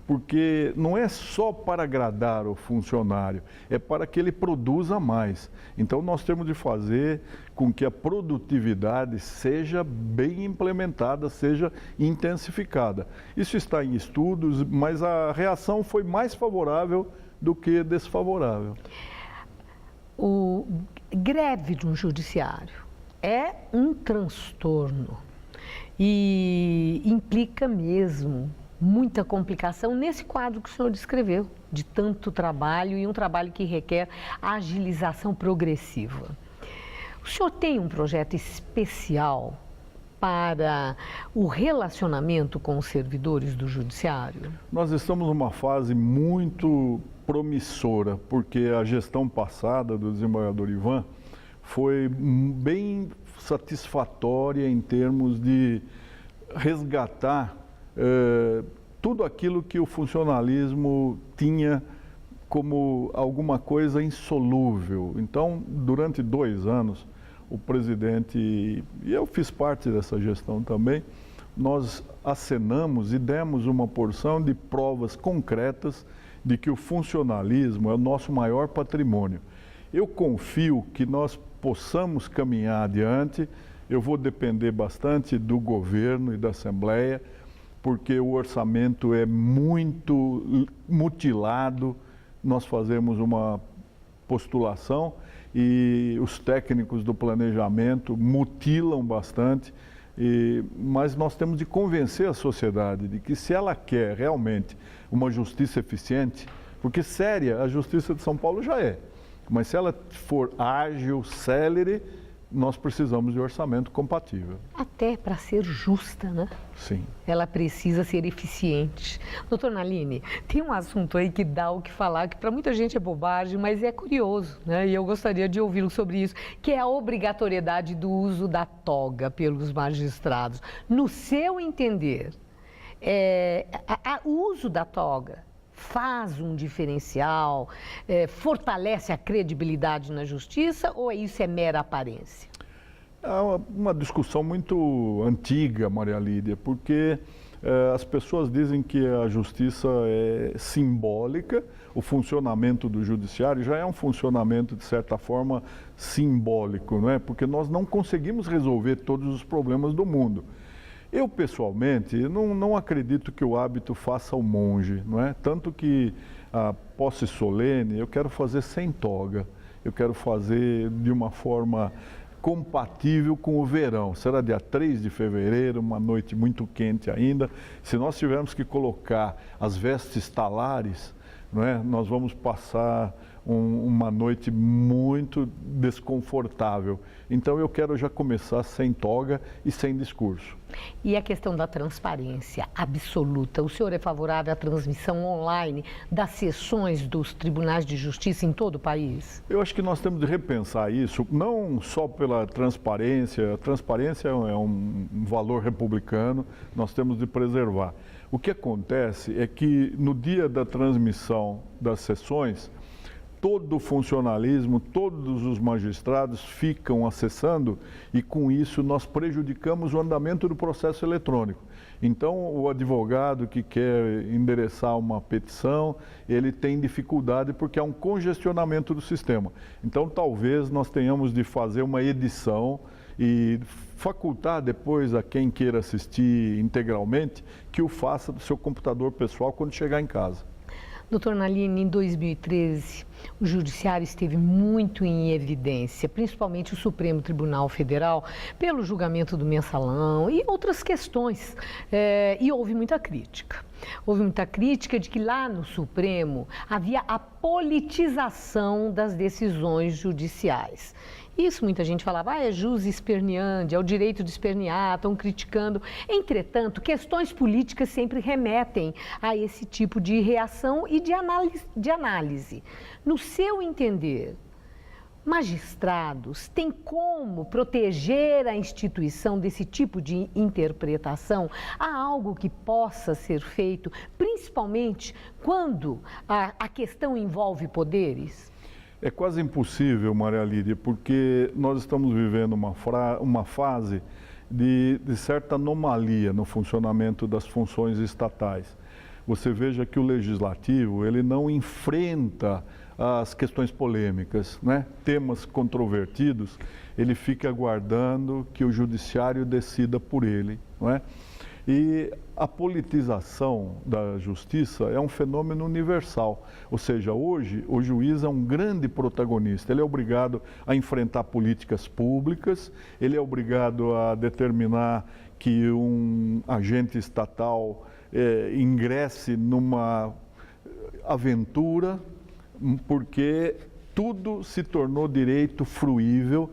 Porque não é só para agradar o funcionário, é para que ele produza mais. Então, nós temos de fazer com que a produtividade seja bem implementada, seja intensificada. Isso está em estudos, mas a reação foi mais favorável do que desfavorável. O greve de um judiciário é um transtorno e implica mesmo muita complicação nesse quadro que o senhor descreveu, de tanto trabalho e um trabalho que requer agilização progressiva. O senhor tem um projeto especial para o relacionamento com os servidores do judiciário? Nós estamos numa fase muito promissora, porque a gestão passada do desembargador Ivan foi bem satisfatória em termos de resgatar tudo aquilo que o funcionalismo tinha como alguma coisa insolúvel. Então, durante 2 anos, o presidente, e eu fiz parte dessa gestão também, nós acenamos e demos uma porção de provas concretas de que o funcionalismo é o nosso maior patrimônio. Eu confio que nós possamos caminhar adiante. Eu vou depender bastante do governo e da Assembleia, porque o orçamento é muito mutilado. Nós fazemos uma postulação e os técnicos do planejamento mutilam bastante, mas nós temos de convencer a sociedade de que se ela quer realmente uma justiça eficiente, porque séria a Justiça de São Paulo já é, mas se ela for ágil, célere, nós precisamos de orçamento compatível. Até para ser justa, né? Sim. Ela precisa ser eficiente. Doutor Nalini, tem um assunto aí que dá o que falar, que para muita gente é bobagem, mas é curioso, né? E eu gostaria de ouvi-lo sobre isso, que é a obrigatoriedade do uso da toga pelos magistrados. No seu entender, o uso da toga faz um diferencial, fortalece a credibilidade na justiça ou isso é mera aparência? É uma discussão muito antiga, Maria Lídia, porque as pessoas dizem que a justiça é simbólica, o funcionamento do judiciário já é um funcionamento, de certa forma, simbólico, não é? Porque nós não conseguimos resolver todos os problemas do mundo. Eu, pessoalmente, não acredito que o hábito faça o monge, não é? Tanto que a posse solene eu quero fazer sem toga, eu quero fazer de uma forma compatível com o verão. Será dia 3 de fevereiro, uma noite muito quente ainda. Se nós tivermos que colocar as vestes talares, não é? Nós vamos passar uma noite muito desconfortável. Então eu quero já começar sem toga e sem discurso. E a questão da transparência absoluta. O senhor é favorável à transmissão online das sessões dos tribunais de justiça em todo o país? Eu acho que nós temos de repensar isso, não só pela transparência. A transparência é um valor republicano, nós temos de preservar. O que acontece é que no dia da transmissão das sessões, todo o funcionalismo, todos os magistrados ficam acessando e com isso nós prejudicamos o andamento do processo eletrônico. Então, o advogado que quer endereçar uma petição, ele tem dificuldade porque há um congestionamento do sistema. Então, talvez nós tenhamos de fazer uma edição e facultar depois a quem queira assistir integralmente que o faça do seu computador pessoal quando chegar em casa. Doutor Nalini, em 2013, o Judiciário esteve muito em evidência, principalmente o Supremo Tribunal Federal, pelo julgamento do mensalão e outras questões. E houve muita crítica. Houve muita crítica de que lá no Supremo havia a politização das decisões judiciais. Isso muita gente falava, é jus esperneandi, é o direito de espernear, estão criticando. Entretanto, questões políticas sempre remetem a esse tipo de reação e de análise. No seu entender, magistrados têm como proteger a instituição desse tipo de interpretação? Há algo que possa ser feito, principalmente quando a questão envolve poderes? É quase impossível, Maria Lídia, porque nós estamos vivendo uma fase de certa anomalia no funcionamento das funções estatais. Você veja que o legislativo, ele não enfrenta as questões polêmicas, né? Temas controvertidos, ele fica aguardando que o judiciário decida por ele, não é? E a politização da justiça é um fenômeno universal, ou seja, hoje o juiz é um grande protagonista, ele é obrigado a enfrentar políticas públicas, ele é obrigado a determinar que um agente estatal ingresse numa aventura, porque tudo se tornou direito fruível,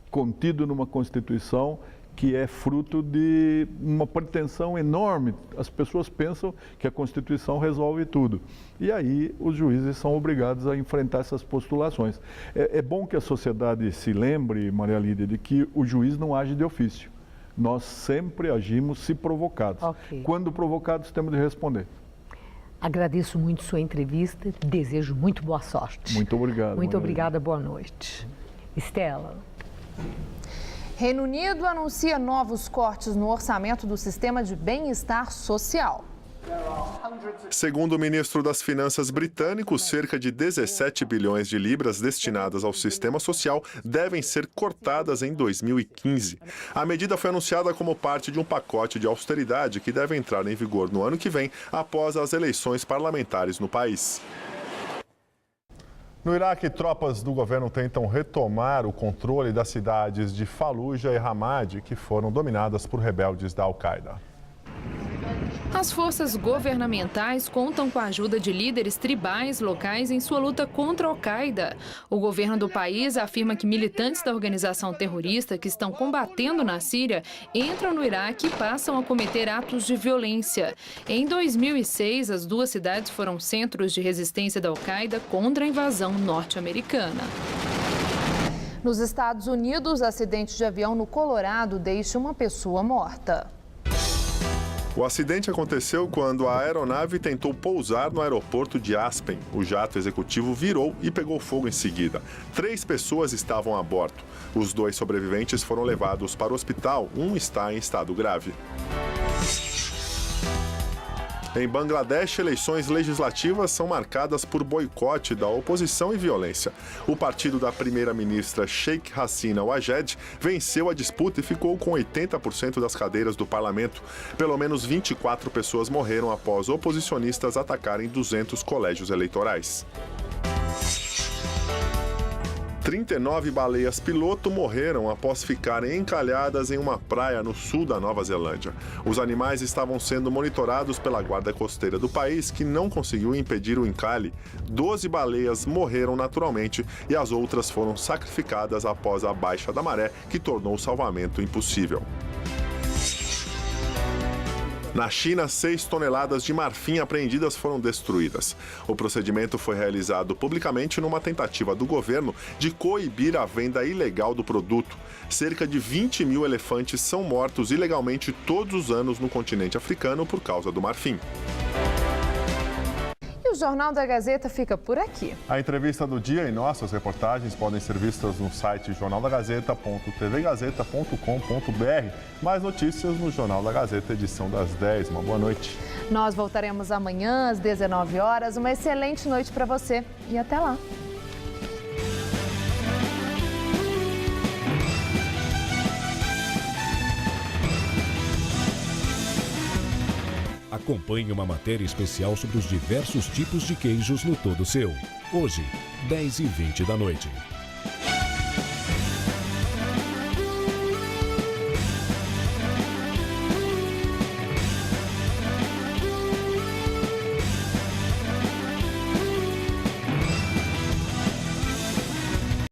contido numa Constituição, que é fruto de uma pretensão enorme. As pessoas pensam que a Constituição resolve tudo. E aí os juízes são obrigados a enfrentar essas postulações. É bom que a sociedade se lembre, Maria Lídia, de que o juiz não age de ofício. Nós sempre agimos se provocados. Okay. Quando provocados, temos de responder. Agradeço muito sua entrevista, desejo muito boa sorte. Muito obrigado. Muito obrigada, boa noite. Estela. Reino Unido anuncia novos cortes no orçamento do sistema de bem-estar social. Segundo o ministro das Finanças britânico, cerca de 17 bilhões de libras destinadas ao sistema social devem ser cortadas em 2015. A medida foi anunciada como parte de um pacote de austeridade que deve entrar em vigor no ano que vem, após as eleições parlamentares no país. No Iraque, tropas do governo tentam retomar o controle das cidades de Fallujah e Ramadi, que foram dominadas por rebeldes da Al-Qaeda. As forças governamentais contam com a ajuda de líderes tribais locais em sua luta contra a Al-Qaeda. O governo do país afirma que militantes da organização terrorista que estão combatendo na Síria entram no Iraque e passam a cometer atos de violência. Em 2006, as duas cidades foram centros de resistência da Al-Qaeda contra a invasão norte-americana. Nos Estados Unidos, acidente de avião no Colorado deixa uma pessoa morta. O acidente aconteceu quando a aeronave tentou pousar no aeroporto de Aspen. O jato executivo virou e pegou fogo em seguida. 3 pessoas estavam a bordo. Os 2 sobreviventes foram levados para o hospital. Um está em estado grave. Em Bangladesh, eleições legislativas são marcadas por boicote da oposição e violência. O partido da primeira-ministra Sheikh Hasina Wajed venceu a disputa e ficou com 80% das cadeiras do parlamento. Pelo menos 24 pessoas morreram após oposicionistas atacarem 200 colégios eleitorais. 39 baleias piloto morreram após ficarem encalhadas em uma praia no sul da Nova Zelândia. Os animais estavam sendo monitorados pela guarda costeira do país, que não conseguiu impedir o encalhe. 12 baleias morreram naturalmente e as outras foram sacrificadas após a baixa da maré, que tornou o salvamento impossível. Na China, 6 toneladas de marfim apreendidas foram destruídas. O procedimento foi realizado publicamente numa tentativa do governo de coibir a venda ilegal do produto. Cerca de 20 mil elefantes são mortos ilegalmente todos os anos no continente africano por causa do marfim. O o Jornal da Gazeta fica por aqui. A entrevista do dia e nossas reportagens podem ser vistas no site jornaldagazeta.tvgazeta.com.br. Mais notícias no Jornal da Gazeta, edição das 10. Uma boa noite. Nós voltaremos amanhã às 19 horas. Uma excelente noite para você e até lá. Acompanhe uma matéria especial sobre os diversos tipos de queijos no Todo Seu. Hoje, 10h20 da noite.